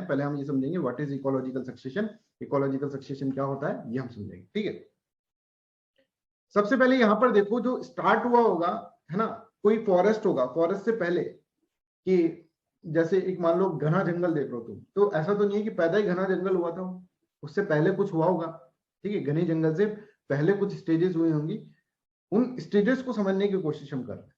पहले हम ये समझेंगे what is ecological succession, ecological succession क्या होता है ये हम समझेंगे। ठीक है, सबसे पहले यहां पर देखो जो स्टार्ट हुआ होगा है ना, कोई फॉरेस्ट होगा, फॉरेस्ट से पहले कि जैसे एक मान लो घना जंगल देख लो तुम, तो ऐसा तो नहीं है कि पैदा ही घना जंगल हुआ था, उससे पहले कुछ हुआ होगा। ठीक है, घने जंगल से पहले कुछ स्टेजेस हुई होंगी, उन स्टेजेस को समझने की कोशिश हम कर रहे हैं।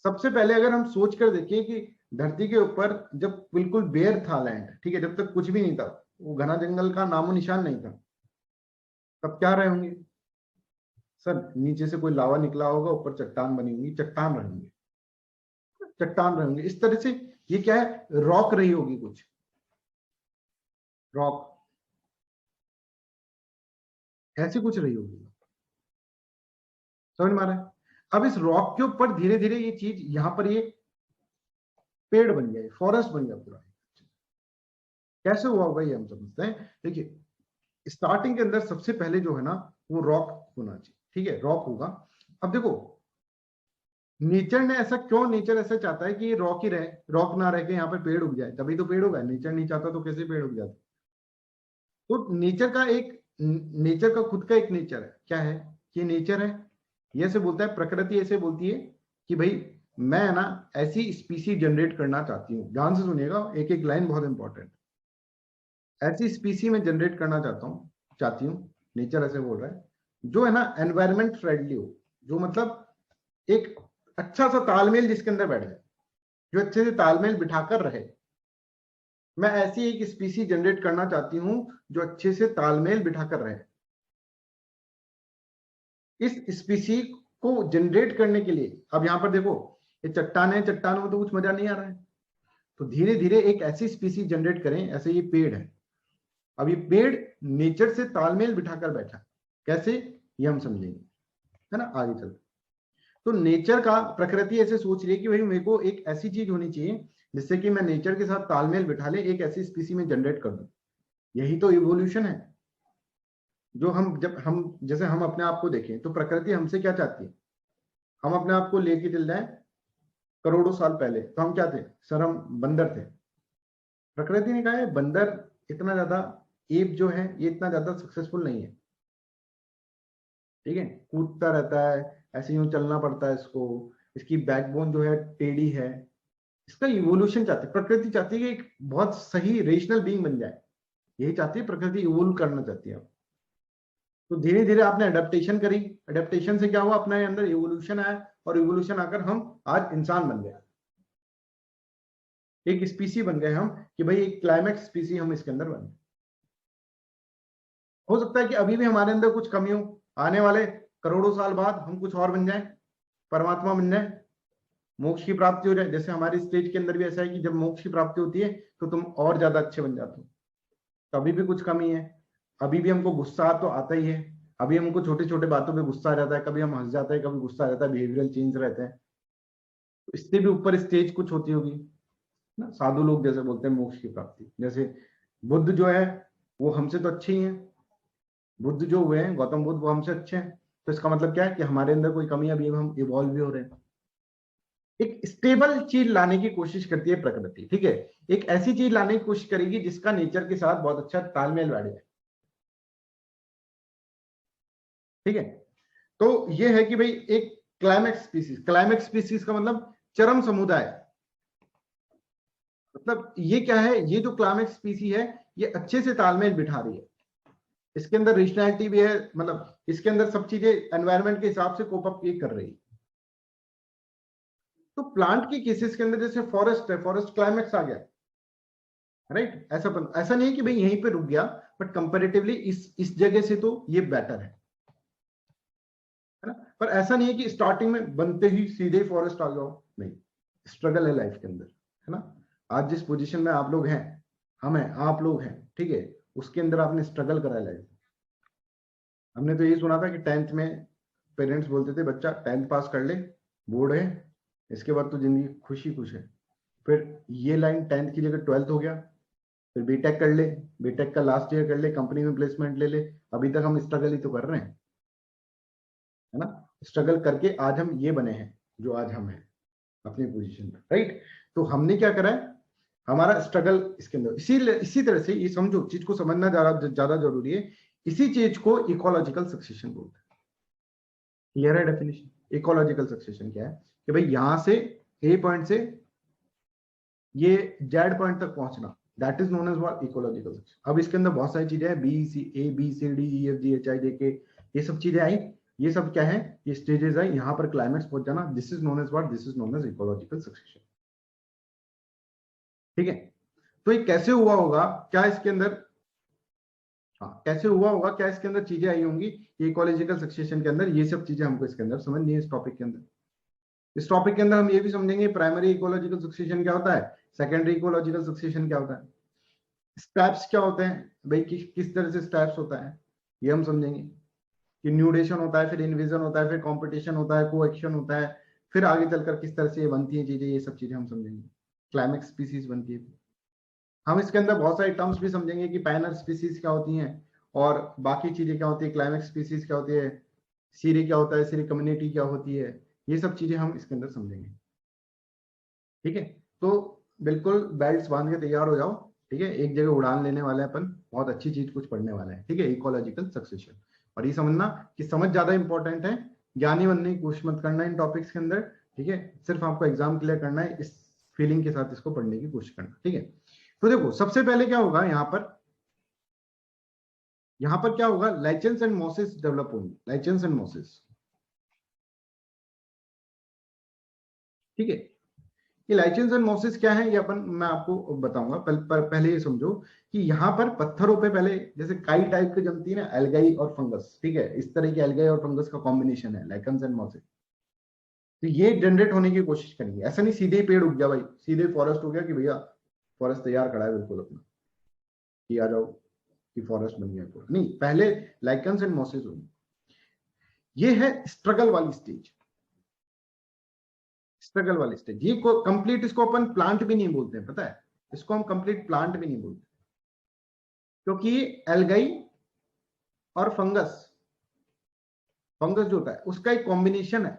सबसे पहले अगर हम सोच कर देखें कि धरती के ऊपर जब बिल्कुल बेयर था लैंड, ठीक है, जब तक कुछ भी नहीं था, वो घना जंगल का नामो निशान नहीं था, तब क्या रहे होंगे सर, नीचे से कोई लावा निकला होगा, ऊपर चट्टान बनी होगी, चट्टान रहेंगे, चट्टान रहेंगे इस तरह से। ये क्या है, रॉक रही होगी, कुछ रॉक ऐसी कुछ रही होगी, समझ में आ रहा है। अब इस रॉक के ऊपर धीरे धीरे ये चीज यहां पर ये पेड़ बन गया, फॉरेस्ट बन गया पूरा। कैसे हुआ होगा ये हम समझते हैं। देखिए स्टार्टिंग के अंदर सबसे पहले जो है ना वो रॉक होना चाहिए, ठीक है, रॉक होगा। अब देखो नेचर ने ऐसा क्यों, नेचर ऐसा चाहता है कि ये रॉक ही रहे, रॉक ना रह के यहाँ पे पेड़ उग जाए, तभी तो पेड़ उगा। नेचर नहीं चाहता तो कैसे पेड़ उग जाते। तो नेचर का एक, नेचर का खुद का एक नेचर है, क्या है कि नेचर है, ये ऐसे बोलता है, प्रकृति ऐसे बोलती है कि भाई मैं ना ऐसी स्पीसी जनरेट करना चाहती हूँ। ध्यान से सुनिएगा, एक एक लाइन बहुत इंपॉर्टेंट, ऐसी स्पीसी में जनरेट करना चाहती हूँ, नेचर ऐसे बोल रहा है, जो है ना एनवायरमेंट फ्रेंडली हो, जो मतलब एक अच्छा सा तालमेल जिसके अंदर बैठ जाए, जो अच्छे से तालमेल बिठाकर रहे। मैं ऐसी एक स्पीसी जनरेट करना चाहती हूं जो अच्छे से तालमेल बिठाकर रहे। इस स्पीसी को जनरेट करने के लिए, अब यहां पर देखो ये चट्टान है, चट्टानों में तो कुछ मजा नहीं आ रहा है, तो धीरे धीरे एक ऐसी स्पीसी जनरेट करें। ऐसे ये पेड़ है, अब ये पेड़ नेचर से तालमेल बिठाकर बैठा, कैसे ये हम समझेंगे, है ना, आगे चलते। तो नेचर का, प्रकृति ऐसे सोच रही है कि भाई मेरे को एक ऐसी चीज होनी चाहिए जिससे कि मैं नेचर के साथ तालमेल बिठा ले, एक ऐसी स्पीसी में जनरेट कर दूं। यही तो इवोल्यूशन है। जो हम, जब हम जैसे हम अपने आप को देखें तो प्रकृति हमसे क्या चाहती है, हम अपने आप को लेके चल जाए करोड़ों साल पहले, तो हम क्या थे सर, हम बंदर थे। प्रकृति ने कहा है बंदर इतना ज्यादा, एप जो है ये इतना ज्यादा सक्सेसफुल नहीं है, ठीक है, कूदता रहता है, ऐसे यूं चलना पड़ता है इसको, इसकी बैकबोन जो है टेढ़ी है। इसका इवोल्यूशन चाहती है, प्रकृति चाहती है कि एक बहुत सही रेशनल बीइंग बन जाए, यही चाहती है प्रकृति, इवोल्व करना चाहती है। तो धीरे धीरे आपने अडेप्टेशन करी, अडेप्टेशन से क्या हुआ, अपने अंदर इवोल्यूशन आया, और इवोल्यूशन आकर हम आज इंसान बन गए, एक स्पीसी बन गए हम, कि भाई एक क्लाइमेक्स स्पीसी हम इसके अंदर बन गए। हो सकता है कि अभी भी हमारे अंदर कुछ कमी हो, आने वाले करोड़ों साल बाद हम कुछ और बन जाए, परमात्मा बन जाए, मोक्ष की प्राप्ति हो जाए। जैसे हमारी स्टेज के अंदर भी ऐसा है कि जब मोक्ष की प्राप्ति होती है तो तुम और ज्यादा अच्छे बन जाते हो। तो अभी भी कुछ कमी है, अभी भी हमको गुस्सा तो आता ही है, अभी हमको छोटे छोटे बातों पे गुस्सा आ जाता है, कभी हम हंस जाते हैं, कभी गुस्सा आ जाता है, बिहेवियरल चेंज रहते हैं। तो इससे भी ऊपर स्टेज कुछ होती होगी ना, साधु लोग जैसे बोलते हैं मोक्ष की प्राप्ति। जैसे बुद्ध जो है वो हमसे तो अच्छे ही हैं, बुद्ध जो हुए हैं गौतम बुद्ध वो हमसे अच्छे हैं। तो इसका मतलब क्या है कि हमारे अंदर कोई कमी, अभी हम इवॉल्व भी हो रहे हैं। एक स्टेबल चीज लाने की कोशिश करती है प्रकृति, ठीक है, एक ऐसी चीज लाने की कोशिश करेगी जिसका नेचर के साथ बहुत अच्छा तालमेल बैठ जाए, ठीक है। तो ये है कि भाई एक क्लाइमेक्स स्पीसीज, क्लाइमेक्स स्पीसीज का मतलब चरम समुदाय, मतलब ये क्या है, ये जो क्लाइमेक्स स्पीसी है ये अच्छे से तालमेल बिठा रही है, इसके अंदर रीजनैलिटी भी है, मतलब इसके अंदर सब चीजें एनवायरनमेंट के हिसाब से कोप अप कर रही है। तो प्लांट की केसेस के अंदर जैसे फॉरेस्ट है, फॉरेस्ट क्लाइमेक्स आ गया, राइट, ऐसा नहीं है कि भाई यहीं पे रुक गया, बट कंपैरेटिवली इस जगह से तो ये बेटर है ना। पर ऐसा नहीं है कि स्टार्टिंग में बनते ही सीधे फॉरेस्ट आ जाओ, नहीं, स्ट्रगल है लाइफ के अंदर, है ना। आज जिस पोजीशन में आप लोग हैं, हम हैं, आप लोग हैं, ठीक है, उसके अंदर आपने स्ट्रगल करा है लाइफ। हमने तो यही सुना था कि 10th में पेरेंट्स बोलते थे बच्चा 10th पास कर ले, बोर्ड है, इसके बाद तो जिंदगी खुशी खुश है। फिर ये लाइन 10th की जगह 12th हो गया, फिर बीटेक कर ले, बीटेक का लास्ट ईयर कर ले, कंपनी में प्लेसमेंट ले ले, अभी तक हम स्ट्रगल ही तो कर रहे हैं, है ना। स्ट्रगल करके आज हम ये बने हैं जो आज हम हैं अपनी पोजीशन पर, राइट। तो हमने क्या करा है, हमारा स्ट्रगल इसके अंदर। इसी तरह से ये समझो, चीज को समझना ज्यादा जरूरी है। इसी चीज को इकोलॉजिकल सक्सेशन बोलते हैं। क्लियर है डेफिनेशन? इकोलॉजिकल सक्सेशन क्या है कि भाई यहां से ए पॉइंट से ये जेड पॉइंट तक पहुंचना, that is known as what? Ecological succession. अब इसके अंदर बहुत सारी चीजें हैं, B C A B C D E F G H I J K, ये सब चीजें आई। ये सब क्या है? ये स्टेजेस है, यहां पर क्लाइमेक्स पहुंच जाना, this is known as what? This is known as ecological succession. ठीक है, तो ये कैसे हुआ होगा? क्या इसके अंदर, हाँ कैसे हुआ होगा, क्या इसके अंदर चीजें आई होंगी इकोलॉजिकल सक्सेशन के अंदर? ये सब चीजें हमको इसके अंदर समझनी है इस टॉपिक के अंदर। इस टॉपिक के अंदर हम ये भी समझेंगे प्राइमरी इकोलॉजिकल सक्सेशन क्या होता है, सेकेंडरी इकोलॉजिकल सक्सेशन क्या होता है, स्टेप्स क्या होते हैं भाई, किस तरह से स्टेप्स होता है ये हम समझेंगे। कि न्यूडेशन होता है, फिर इन्विजन होता है, फिर कॉम्पिटिशन होता है, कोएक्शन होता है, फिर आगे चलकर किस तरह से ये बनती है चीजें, ये सब चीजें हम समझेंगे। क्लाइमेक्स स्पीसीज बनती है। हम इसके अंदर बहुत सारे टर्म्स भी समझेंगे कि पायनर स्पीसीज क्या होती हैं और बाकी चीजें क्या होती है, क्लाइमेक्स स्पीसीज क्या होती है, सीरी क्या होता है, सीरी कम्युनिटी क्या होती है, ये सब चीजें हम इसके अंदर समझेंगे। ठीक है, तो बिल्कुल बेल्ट बांध के तैयार हो जाओ। ठीक है, एक जगह उड़ान लेने वाले हैं अपन, बहुत अच्छी चीज कुछ पढ़ने वाले हैं। ठीक है, इकोलॉजिकल सक्सेशन। और ये समझना कि समझ ज्यादा इंपॉर्टेंट है, ज्ञानी बनने की कोशिश मत करना इन टॉपिक्स के अंदर। ठीक है, सिर्फ आपको एग्जाम क्लियर करना है, इस फीलिंग के साथ इसको पढ़ने की कोशिश करना। ठीक है, तो देखो सबसे पहले क्या होगा यहाँ पर क्या होगा, लाइचेंस एंड मॉसेस डेवलप होंगे, लाइचेंस एंड मॉसेस। ठीक है, ये लाइचेंस एंड मॉसेस क्या है ये अपन मैं आपको बताऊंगा। पहले ये समझो कि यहाँ पर पत्थरों पे पहले जैसे काई टाइप की जमती है ना, एल्गाई और फंगस। ठीक है, इस तरह की एल्गाई और फंगस का कॉम्बिनेशन है लाइकेंस एंड मॉसेस। तो ये जनरेट होने की कोशिश करेंगे। ऐसा नहीं सीधे ही पेड़ उग गया भाई, सीधे फॉरेस्ट हो गया कि भैया फॉरेस्ट तैयार खड़ा है बिल्कुल अपना, कि आ जाओ कि फॉरेस्ट बन गया पूरा, नहीं। पहले लाइकेंस एंड मॉसेस होंगे। ये है स्ट्रगल वाली स्टेज, स्ट्रगल वाली स्टेज। ये कंप्लीट इसको अपन प्लांट भी नहीं बोलते हैं, पता है? इसको हम कंप्लीट प्लांट भी नहीं बोलते, क्योंकि एल्गाई और फंगस, फंगस जो होता है उसका एक कॉम्बिनेशन है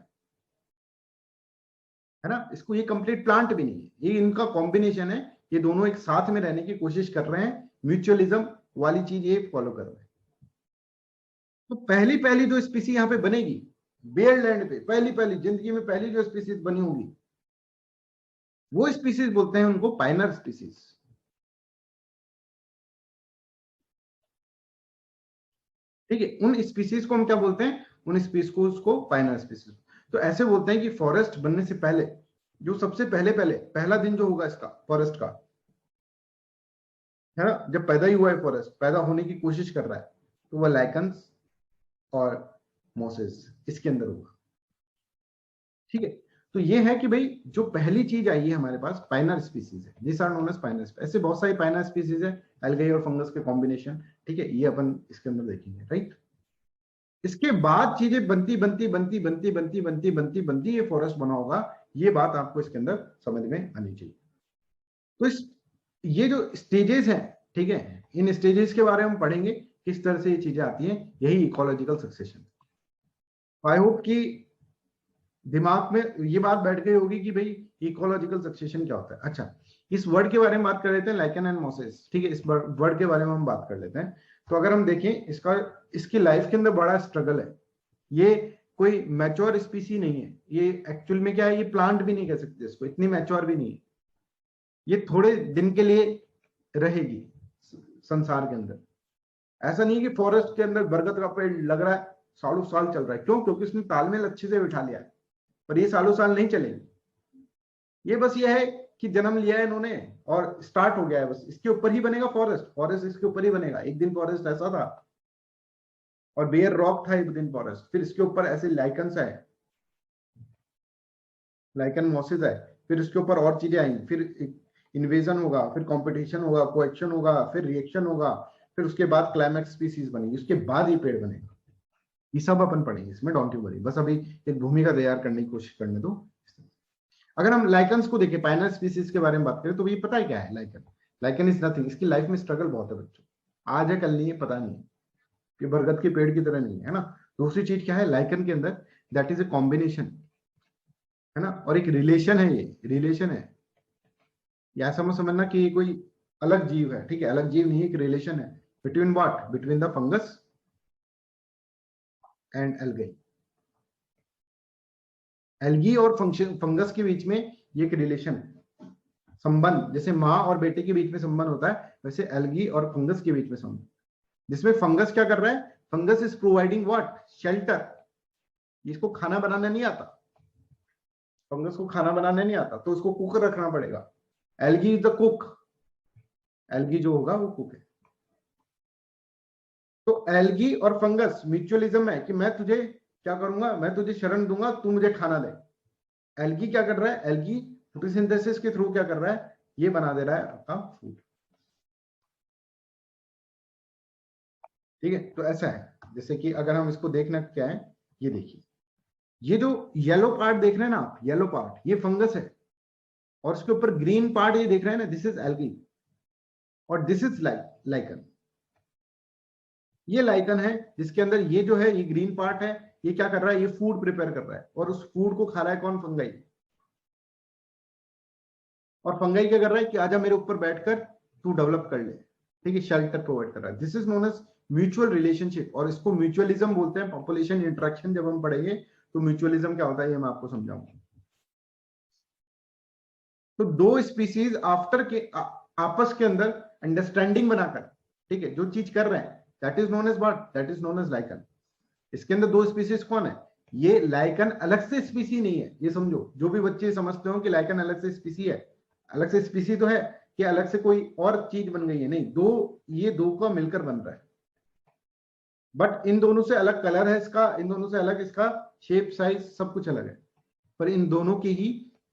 ना। इसको ये कंप्लीट प्लांट भी नहीं है, ये इनका कॉम्बिनेशन है। ये दोनों एक साथ में रहने की कोशिश कर रहे हैं, म्यूचुअलिज्म वाली चीज ये फॉलो कर रहे हैं। तो पहली पहली जो स्पीसी यहाँ पे बनेगी बेयर लैंड पे, पहली पहली जिंदगी में पहली जो स्पीसीज बनी होगी, वो स्पीसीज बोलते हैं उनको पाइनर स्पीसीज। ठीक है, उन स्पीसीज को हम क्या बोलते हैं, उन स्पीसीज को पाइनर स्पीसीज। तो ऐसे बोलते हैं कि फॉरेस्ट बनने से पहले जो सबसे पहले पहले पहला दिन जो होगा इसका फॉरेस्ट का, है ना, जब पैदा ही हुआ है, फॉरेस्ट पैदा होने की कोशिश कर रहा है, तो वह लाइकन्स और मोसेस इसके अंदर होगा। ठीक है, तो ये है कि भाई जो पहली चीज आई है हमारे पास पाइनर स्पीसीज है, दिस आर नोन एज पाइनर। ऐसे बहुत सारी पाइनर स्पीसीज है, एल्गाई और फंगस के कॉम्बिनेशन। ठीक है, ये अपन इसके अंदर देखेंगे, राइट। इसके बाद चीजें बनती बनती बनती बनती बनती बनती बनती बनती ये फॉरेस्ट बना होगा। ये बात आपको इसके अंदर समझ में आनी चाहिए। तो इस ये जो स्टेजेस हैं, ठीक है, इन स्टेजेस के बारे में हम पढ़ेंगे, किस तरह से ये चीजें आती हैं, यही इकोलॉजिकल सक्सेशन। आई होप कि दिमाग में ये बात बैठ गई होगी कि भाई इकोलॉजिकल सक्सेशन क्या होता है। अच्छा, इस वर्ड के बारे में बात कर लेते हैं, लाइकेन एंड मोसेस। ठीक है, इस वर्ड के बारे में हम बात कर लेते हैं। तो अगर हम देखें इसका, इसकी लाइफ के अंदर बड़ा स्ट्रगल है। ये कोई मैच्योर स्पीसी नहीं है, ये एक्चुअल में क्या है, ये प्लांट भी नहीं कह सकते इसको, इतनी मैच्योर भी नहीं है। ये थोड़े दिन के लिए रहेगी संसार के अंदर। ऐसा नहीं कि फॉरेस्ट के अंदर बरगद का पेड़ लग रहा है सालों साल चल रहा है, क्यों? क्योंकि उसने तालमेल अच्छे से बिठा लिया है। पर ये सालों साल नहीं चलेंगे, ये बस ये है कि जन्म लिया है इन्होंने और स्टार्ट हो गया है, बस इसके ऊपर ही बनेगा फॉरेस्ट, फॉरेस्ट इसके ऊपर ही बनेगा। एक दिन फॉरेस्ट ऐसा था और बेयर रॉक था एक दिन फॉरेस्ट, फिर इसके ऊपर ऐसे लाइकन्स है, लाइकन मॉसेस है, फिर इसके ऊपर और चीजें आई, फिर इन्वेजन होगा, फिर कंपटीशन होगा, कोएक्शन होगा, फिर रिएक्शन होगा, फिर उसके बाद क्लाइमैक्स स्पीसीज बनेगी, उसके बाद ये पेड़ बनेगा। ये सब अपन पढ़ेंगे इसमें, डोंट यू वरी। बस अभी एक भूमिका तैयार करने की कोशिश करने दो। अगर हम लाइकन्स को देखें, पाइनर स्पीसीज के बारे में बात करें, तो ये पता है क्या है लाइकन? लाइकन इज नथिंग, इसकी लाइफ में स्ट्रगल बहुत है बच्चों, आज है कल नहीं है, पता नहीं है, ये बरगद के पेड़ की तरह नहीं है ना। दूसरी चीज क्या है लाइकन के अंदर, दैट इज ए कॉम्बिनेशन, है ना, और एक रिलेशन है, ये रिलेशन है। या ऐसा मत समझना कि ये कोई अलग जीव है, ठीक है, अलग जीव नहीं है, एक रिलेशन है between what, between the fungus and algae. Algae और फंगस के बीच में ये एक रिलेशन है, संबंध, जैसे माँ और बेटे के बीच में संबंध होता है, वैसे एल्गी और फंगस के बीच में संबंध, जिसमें फंगस क्या कर रहा है, fungus is providing what, shelter. इसको खाना बनाना नहीं आता, फंगस को खाना बनाने नहीं आता, तो उसको कुक रखना पड़ेगा। Algae is the cook, algae जो होगा वो कुक है। तो एल्गी और फंगस म्यूचुअलिज्म है कि मैं तुझे क्या करूंगा, मैं तुझे शरण दूंगा, तू मुझे खाना दे। एल्गी क्या कर रहा है, एल्गी फोटोसिंथेसिस के थ्रू क्या कर रहा है, ये बना दे रहा है आपका फूड। ठीक है, तो ऐसा है, जैसे कि अगर हम इसको देखना क्या है, ये देखिए, ये जो येलो पार्ट देख रहे हैं ना आप, येलो पार्ट ये फंगस है, और इसके ऊपर ग्रीन पार्ट ये देख रहे हैं ना, दिस इज एल्गी, और दिस इज लाइकन। ये लाइकन है जिसके अंदर ये जो है, ये ग्रीन पार्ट है, ये क्या कर रहा है, ये फूड प्रिपेयर कर रहा है, और उस फूड को खा रहा है कौन, फंगाई। और फंगाई क्या कर रहा है कि आजा मेरे ऊपर बैठकर तू डेवलप कर ले, ठीक है, शेल्टर प्रोवाइड कर रहा है। This is known as mutual relationship, और इसको म्यूचुअलिज्म बोलते हैं। पॉपुलेशन इंटरेक्शन जब हम पढ़ेंगे तो म्यूचुअलिज्म क्या होता है ये मैं आपको समझाऊंगा। तो दो स्पीसीज आफ्टर के आपस के अंदर अंडरस्टैंडिंग बनाकर, ठीक है, जो चीज कर रहे हैं, that is known as what, that is known as lichen. इसके अंदर दो स्पीसीज कौन है, ये लाइकन अलग से स्पीसी नहीं है, ये समझो। जो भी बच्चे समझते हो कि लाइकन अलग से स्पीसी है, अलग से स्पीसी तो है कि अलग से कोई और चीज बन गई है, नहीं, दो, ये दो का मिलकर बन रहा है। बट इन दोनों से अलग कलर है इसका, इन दोनों से अलग इसका शेप, साइज, सब कुछ अलग है, पर इन दोनों के ही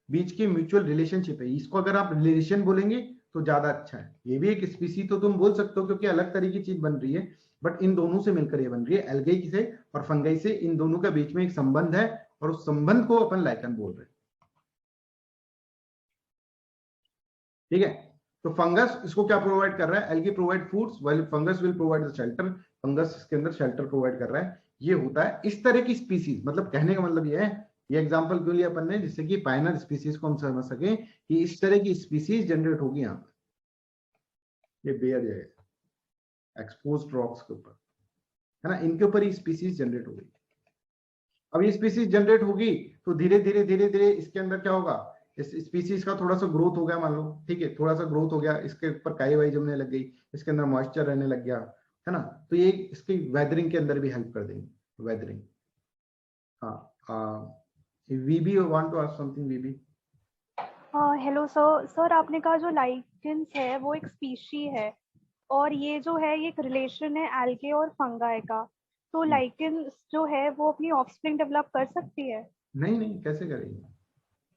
बीच की म्यूचुअल रिलेशनशिप है। इसको अगर आप रिलेशन बोलेंगे तो ज्यादा अच्छा है। ये भी एक स्पीसी तो तुम बोल सकते हो क्योंकि अलग तरह की चीज बन रही है, बट इन दोनों से मिलकर ये बन रही है, एल्गी से और फंगाई से, इन दोनों के बीच में एक संबंध है, और उस संबंध को अपन लाइकन बोल रहे हैं। ठीक है, तो फंगस इसको क्या प्रोवाइड कर रहा है, algae provide foods while fungus will provide the shelter. Fungus इसके अंदर शेल्टर प्रोवाइड कर रहा है। ये होता है इस तरह की स्पीसीज, मतलब कहने का मतलब ये है, ये एग्जांपल क्यों लिया अपन ने, जिससे कि पाइनर स्पीसीज को हम समझ सके कि इस तरह की स्पीसीज जनरेट होगी यहाँ पर। ये बेयर है एक्सपोज्ड रॉक्स के ऊपर, है ना, इनके ऊपर ही स्पीसीज जनरेट होगी। अब ये स्पीसीज जनरेट होगी तो धीरे धीरे धीरे धीरे इसके अंदर क्या होगा, इस स्पीसीज का थोड़ा सा ग्रोथ हो गया मान लो, ठीक है, थोड़ा सा ग्रोथ हो गया, इसके ऊपर काई वाई जमने लग गई, इसके अंदर मॉइस्चर रहने लग गया, है ना, तो ये इसकी वेदरिंग के अंदर भी हेल्प कर देंगे, वेदरिंग। हाँ, VB want to ask something, VB. Hello sir. Sir आपने कहा जो लाइकेंस है वो एक स्पीशी है, और ये जो है ये एक रिलेशन है एल्गे और फंगाई का। तो लाइकेंस जो है वो अपनी ऑफस्प्रिंग डेवलप कर सकती है? नहीं नहीं, कैसे करेगी।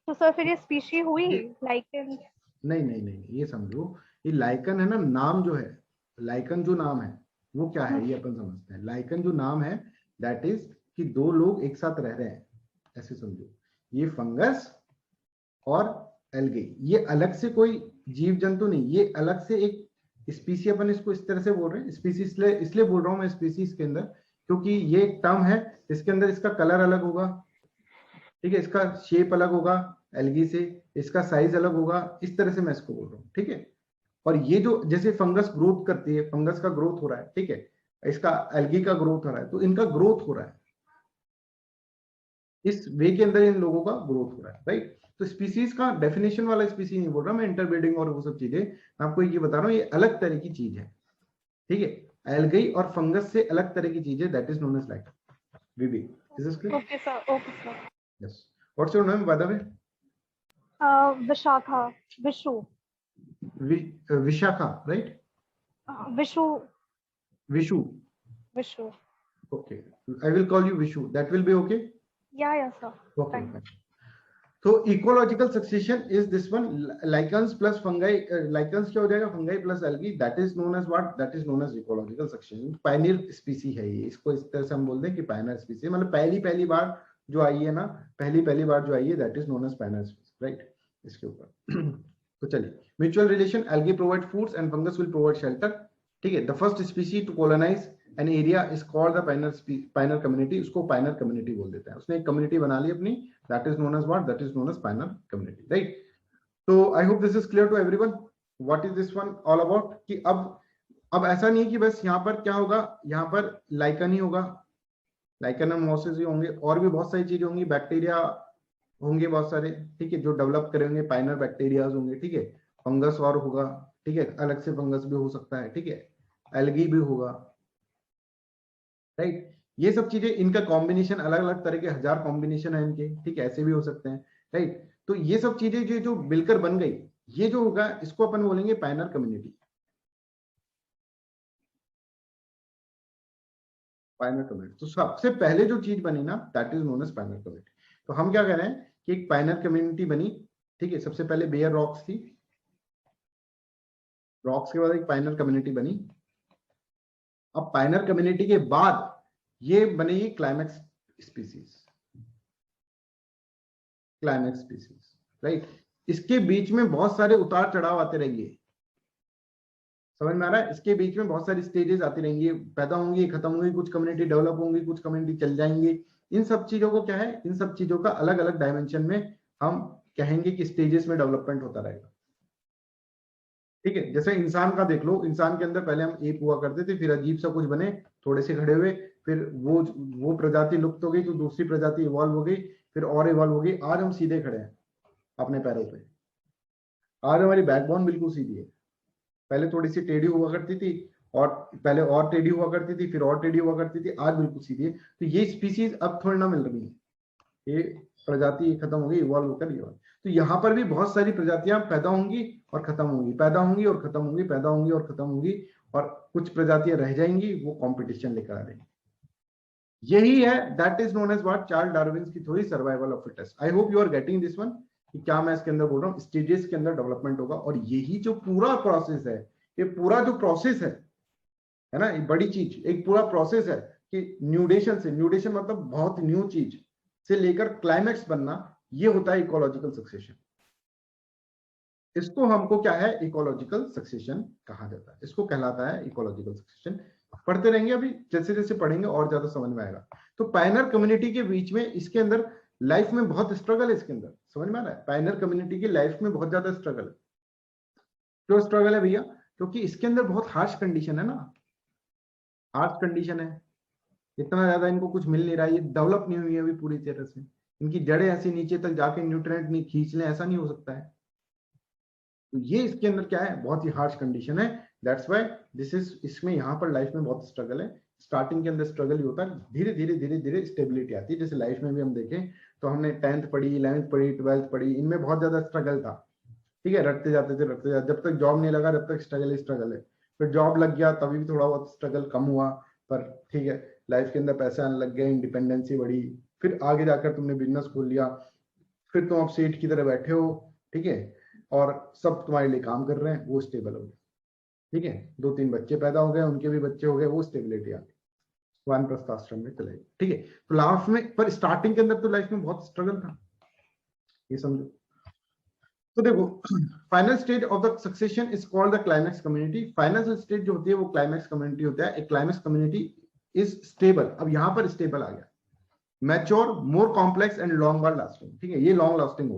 तो सर फिर ये स्पीशी हुई ये लाइकेंस? नहीं नहीं नहीं, ये समझो, ये लाइकन है ना, नाम जो है, लाइकन जो नाम है वो क्या है, ये अपन समझते हैं। लाइकन जो नाम है दैट इज कि दो लोग एक साथ रह रहे हैं, ऐसे समझो। ये फंगस और एल्गे, ये अलग से कोई जीव जंतु नहीं, ये अलग से एक स्पीसी, अपन इसको इस तरह से बोल रहे हैं स्पीसी, इसलिए बोल रहा हूं मैं स्पीसीज के अंदर, क्योंकि ये एक टर्म है, इसके अंदर इसका कलर अलग होगा, ठीक है, इसका शेप अलग होगा एल्गी से, इसका साइज अलग होगा, इस तरह से मैं इसको बोल रहा हूँ, ठीक है। और ये जो जैसे फंगस ग्रोथ करती है, फंगस का ग्रोथ हो रहा है, ठीक है, इसका एल्गी का ग्रोथ हो रहा है, तो इनका ग्रोथ हो रहा है, इस वे के अंदर इन लोगों का ग्रोथ हो रहा है, राइट। तो स्पीसीज का डेफिनेशन वाला स्पीसी नहीं बोल रहा मैं, इंटरब्रीडिंग और वो सब चीजें मैं आपको ये बता रहा हूँ, ये अलग तरह की चीज है, ठीक है। एल्गी और फंगस से अलग तरह की चीज है, that is known as like BB. Is this clear? Okay sir, okay sir. Yes, what's your name by the way? Vishakha, Vishu. Vishakha, right? Vishu. Vishu, Vishu. okay, I will call you Vishu, that will be okay? या sir, Okay, fine. तो ecological succession is this one, lichens plus fungi, lichens क्या हो जाएगा, fungi plus algae, that is known as what, that is known as ecological succession. Pioneer species है ये, इसको इस तरह से हम बोलते हैं कि पायनियर स्पीसी, मतलब पहली बार जो आई है ना, पहली बार जो आई है, that is known as pioneer species, right. इसके ऊपर तो चलिए, mutual relation, algae provide foods and fungus will provide shelter, ठीक है। The first species to colonize an area is called the pioneer community, उसको पाइनर कम्युनिटी बोल देते हैं। उसने एक कम्युनिटी बना ली अपनी, that is known as what, that is known as pioneer community, right. तो I hope this is clear to everyone what is this one all about, कि अब ऐसा नहीं है कि बस यहाँ पर क्या होगा, यहाँ पर लाइकन ही होगा, लाइकन और मोसेस ही होंगे, और भी बहुत सारी चीजें होंगी, बैक्टीरिया होंगे बहुत सारे, ठीक है, जो डेवलप करेंगे, पाइनर बैक्टीरियाज होंगे, ठीक है, फंगस और होगा, ठीक है, अलग से फंगस भी हो सकता है, ठीक है, एल्गी भी होगा, राइट। ये सब चीजें, इनका कॉम्बिनेशन अलग अलग तरह के 1000 कॉम्बिनेशन है इनके, ठीक है, ऐसे भी हो सकते हैं, राइट। तो ये सब चीजें जो मिलकर बन गई, ये जो होगा इसको अपन बोलेंगे पाइनर कम्युनिटी, पाइनर कम्युनिटी। तो सबसे पहले जो चीज बनी ना, that is known as pioneer community. तो हम क्या कह रहे हैं कि एक पाइनर कम्युनिटी बनी, ठीक है, सबसे पहले बेयर रॉक्स थी, रॉक्स के बाद एक पाइनर कम्युनिटी बनी। अब पाइनर कम्युनिटी के बाद ये बनेगी climax species, climax species, right. इसके बीच में बहुत सारे उतार चढ़ाव आते रहेंगे, समझ में आ रहा है, इसके बीच में बहुत सारी स्टेजेस आती रहेंगी, पैदा होंगी, खत्म होंगी, कुछ कम्युनिटी डेवलप होंगी, कुछ कम्युनिटी चल जाएंगी। इन सब चीजों को क्या है, इन सब चीजों का अलग अलग डायमेंशन में हम कहेंगे कि स्टेजेस में डेवलपमेंट होता रहेगा, ठीक है। जैसे इंसान का देख लो, इंसान के अंदर पहले हम एप हुआ करते थे, फिर अजीब सा कुछ बने, थोड़े से खड़े हुए, फिर वो प्रजाति लुप्त हो गई, तो दूसरी प्रजाति इवॉल्व हो गई, फिर और इवॉल्व हो गई, आज हम सीधे खड़े हैं अपने पैरों पे, आज हमारी बैकबोन बिल्कुल सीधी है। पहले थोड़ी सी टेढ़ी हुआ करती थी, और पहले और टेढ़ी हुआ करती थी, फिर और टेढ़ी हुआ करती थी, आज बिल्कुल सीधी है। तो ये स्पीसीज अब थोड़ी ना मिल रही है, ये प्रजाति खत्म हो गई, इवॉल्व होकर इवॉल्व। तो यहाँ पर भी बहुत सारी प्रजातियां पैदा होंगी और खत्म होंगी, पैदा होंगी और खत्म होंगी, पैदा होंगी और खत्म होंगी, और कुछ प्रजातियां रह जाएंगी, वो कंपटीशन लेकर आ रही। यही है, that is known as what, Charles Darwin की theory, survival of fittest. I hope you are getting this one, कि क्या मैं इसके अंदर बोल रहा हूँ, स्टेजेस के अंदर डेवलपमेंट होगा, और यही जो पूरा प्रोसेस है, ये पूरा जो प्रोसेस है ना, ये बड़ी चीज, एक पूरा प्रोसेस है कि न्यूडेशन से, न्यूडेशन मतलब बहुत न्यू चीज से लेकर क्लाइमैक्स बनना, ये होता है इकोलॉजिकल सक्सेशन। इसको हमको क्या है, इकोलॉजिकल सक्सेशन कहा जाता है, इसको कहलाता है इकोलॉजिकल सक्सेशन। पढ़ते रहेंगे, अभी जैसे जैसे पढ़ेंगे और ज्यादा समझ में आएगा। तो पाइनर कम्युनिटी के बीच में, इसके अंदर लाइफ में बहुत स्ट्रगल है, इसके अंदर समझ में आ रहा है, पाइनर कम्युनिटी की लाइफ में बहुत ज्यादा स्ट्रगल है। क्यों स्ट्रगल है भैया? क्योंकि इसके अंदर बहुत हार्श कंडीशन है ना, हार्श कंडीशन है, इतना ज्यादा इनको कुछ मिल नहीं रहा है, ये डेवलप नहीं हुई है अभी पूरी तरह से, इनकी जड़ें ऐसी नीचे तक जाके न्यूट्रिएंट नहीं खींच लें, ऐसा नहीं हो सकता है। तो ये इसके अंदर क्या है, बहुत ही हार्श कंडीशन है, दैट्स व्हाई दिस इज, इसमें यहाँ पर लाइफ में बहुत स्ट्रगल है। स्टार्टिंग के अंदर स्ट्रगल ही होता है, धीरे धीरे धीरे धीरे स्टेबिलिटी आती है। जैसे लाइफ में भी हम देखें तो हमने 10th पढ़ी, 11th पढ़ी, 12th पढ़ी, इनमें बहुत ज्यादा स्ट्रगल था, ठीक है, रटते जाते थे, रटते जाते, जब तक जॉब नहीं लगा तब तक स्ट्रगल ही स्ट्रगल है। फिर जॉब लग गया तभी भी थोड़ा बहुत स्ट्रगल कम हुआ, पर ठीक है, लाइफ के अंदर पैसे आने लग गए, इंडिपेंडेंसी बढ़ी, फिर आगे जाकर तुमने बिजनेस खोल लिया, फिर तुम अब सेठ की तरह बैठे हो, ठीक है, और सब तुम्हारे लिए काम कर रहे हैं, वो स्टेबल हो गए, ठीक है, 2-3 बच्चे पैदा हो गए, उनके भी बच्चे हो गए, वो स्टेबिलिटी आ गई, वानप्रस्थ आश्रम में चले गए, ठीक है। तो लास्ट में, पर स्टार्टिंग के अंदर तो लाइफ में बहुत स्ट्रगल था, ये समझो। तो देखो, final stage of the succession is called the climax community. Final stage जो होती है वो क्लाइमैक्स कम्युनिटी होता है। एक क्लाइमैक्स कम्युनिटी इज स्टेबल, अब यहां पर स्टेबल आ गया, mature, more complex and longer lasting, ठीक है, ये लॉन्ग लास्टिंग होगा।